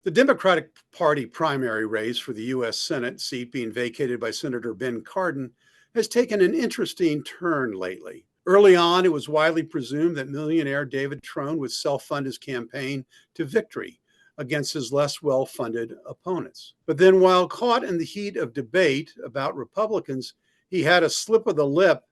The Democratic Party primary race for the U.S. Senate seat being vacated by Senator Ben Cardin has taken an interesting turn lately. Early on, it was widely presumed that millionaire David Trone would self-fund his campaign to victory against his less well-funded opponents. But then, while caught in the heat of debate about Republicans, he had a slip of the lip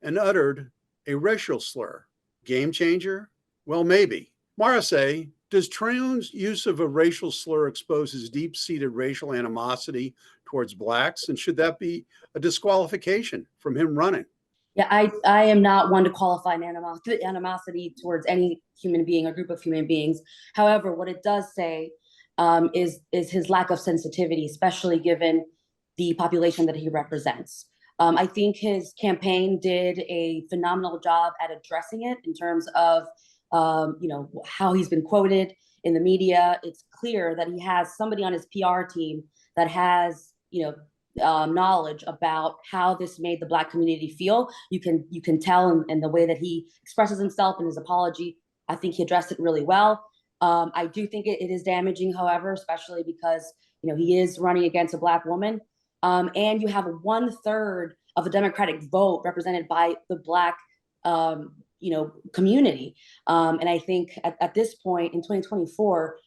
and uttered a racial slur. Game changer? Well, maybe. Maricé, does Trone's use of a racial slur expose his deep-seated racial animosity towards blacks? And should that be a disqualification from him running? Yeah, I am not one to qualify an animosity towards any human being or group of human beings. However, what it does say is his lack of sensitivity, especially given the population that he represents. I think his campaign did a phenomenal job at addressing it in terms of how he's been quoted in the media. It's clear that he has somebody on his PR team that has knowledge about how this made the Black community feel. You can tell in the way that he expresses himself in his apology. I think he addressed it really well. I do think it is damaging, however, especially because he is running against a Black woman, and you have 1/3 of the Democratic vote represented by the Black community. And I think at this point in 2024,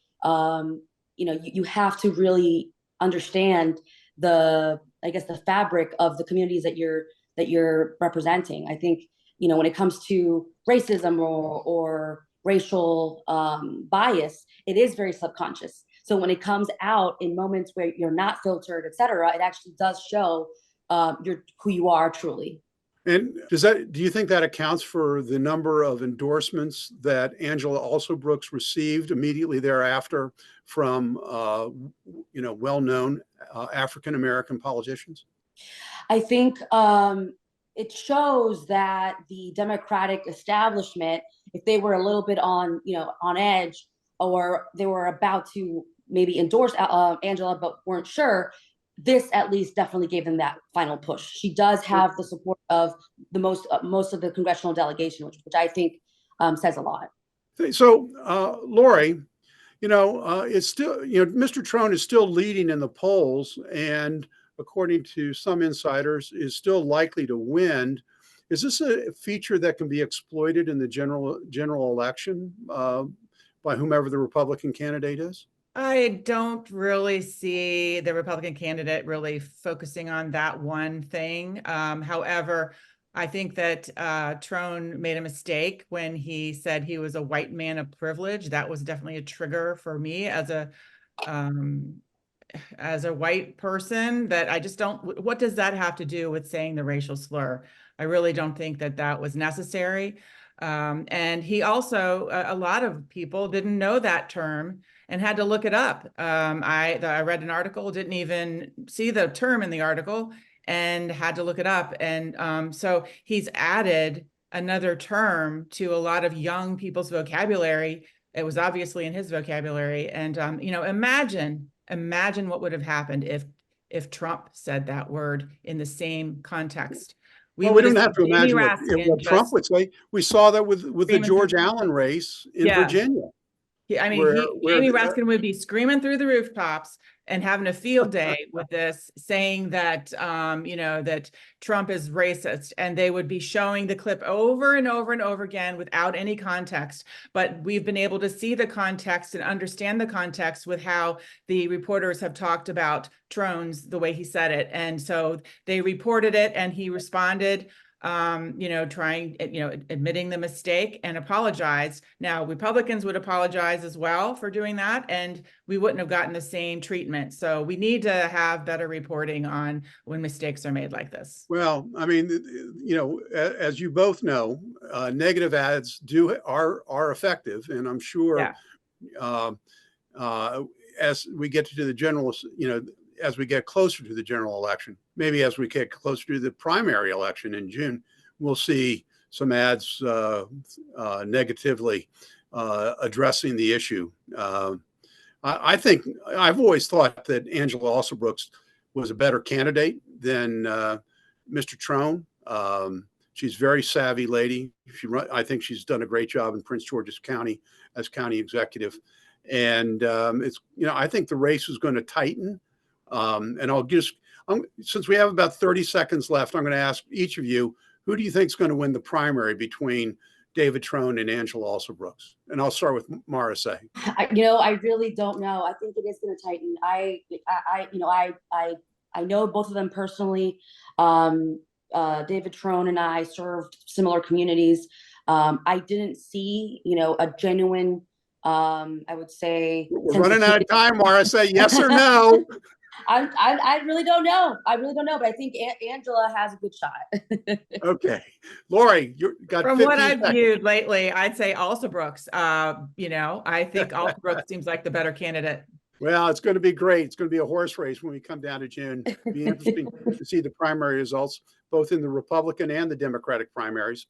you have to really understand the fabric of the communities that you're representing. I think when it comes to racism or racial bias, it is very subconscious. So when it comes out in moments where you're not filtered, et cetera, it actually does show who you are truly. And do you think that accounts for the number of endorsements that Angela Alsobrooks received immediately thereafter from, well-known African-American politicians? I think it shows that the Democratic establishment, if they were a little bit on edge, or they were about to maybe endorse Angela but weren't sure, this at least definitely gave them that final push. She does have the support of the most of the congressional delegation, which I think says a lot. So, Laurie, it's still, Mr. Trone is still leading in the polls, and according to some insiders, is still likely to win. Is this a feature that can be exploited in the general election by whomever the Republican candidate is? I don't really see the Republican candidate really focusing on that one thing. However, I think that Trone made a mistake when he said he was a white man of privilege. That was definitely a trigger for me as a white person, that I just don't, what does that have to do with saying the racial slur? I really don't think that was necessary. And he also, a lot of people didn't know that term and had to look it up. I read an article, didn't even see the term in the article, and had to look it up. And so he's added another term to a lot of young people's vocabulary. It was obviously in his vocabulary. And imagine what would have happened if Trump said that word in the same context. We don't have to imagine what Trump would say. We saw that with the George Allen race in Virginia. I mean, Jamie Raskin would be screaming through the rooftops and having a field day with this, saying that, that Trump is racist, and they would be showing the clip over and over and over again without any context. But we've been able to see the context and understand the context with how the reporters have talked about Trone's, the way he said it. And so they reported it, and he responded, admitting the mistake and apologized. Now, Republicans would apologize as well for doing that, and we wouldn't have gotten the same treatment. So we need to have better reporting on when mistakes are made like this. Well, I mean, as you both know, negative ads are effective, and I'm sure as we get to the general, as we get closer to the general election, maybe as we get closer to the primary election in June, we'll see some ads negatively addressing the issue. I think I've always thought that Angela Alsobrooks was a better candidate than Mr. Trone. She's a very savvy lady. I think she's done a great job in Prince George's County as county executive. And it's, I think the race is going to tighten. And since we have about 30 seconds left, I'm going to ask each of you, who do you think is going to win the primary between David Trone and Angela Alsobrooks? And I'll start with Maricé. I really don't know. I think it is going to tighten. I know both of them personally. David Trone and I served similar communities. I didn't see, a genuine, I would say. We're running out of time, Maricé. Yes or no? I really don't know. But I think Angela has a good shot. Okay. Laurie, you got From 15 what I've seconds. viewed lately, I'd say Alsobrooks. I think Alsobrooks seems like the better candidate. Well, it's going to be great. It's going to be a horse race when we come down to June. It'll be interesting to see the primary results, both in the Republican and the Democratic primaries.